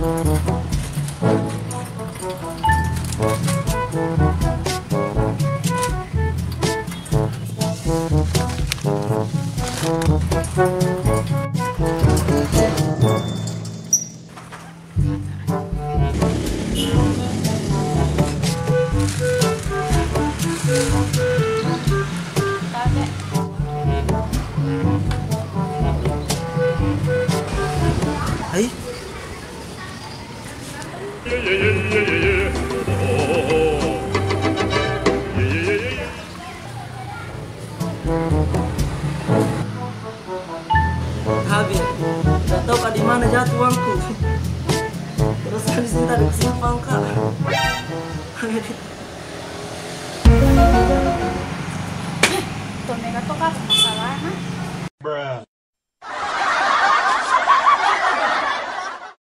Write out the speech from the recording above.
Hai. Habis, gak tahu kak di mana jatuh uangku. Terus kan di sini ada kesimpan kak. Tuh mereka tuh kak masalah,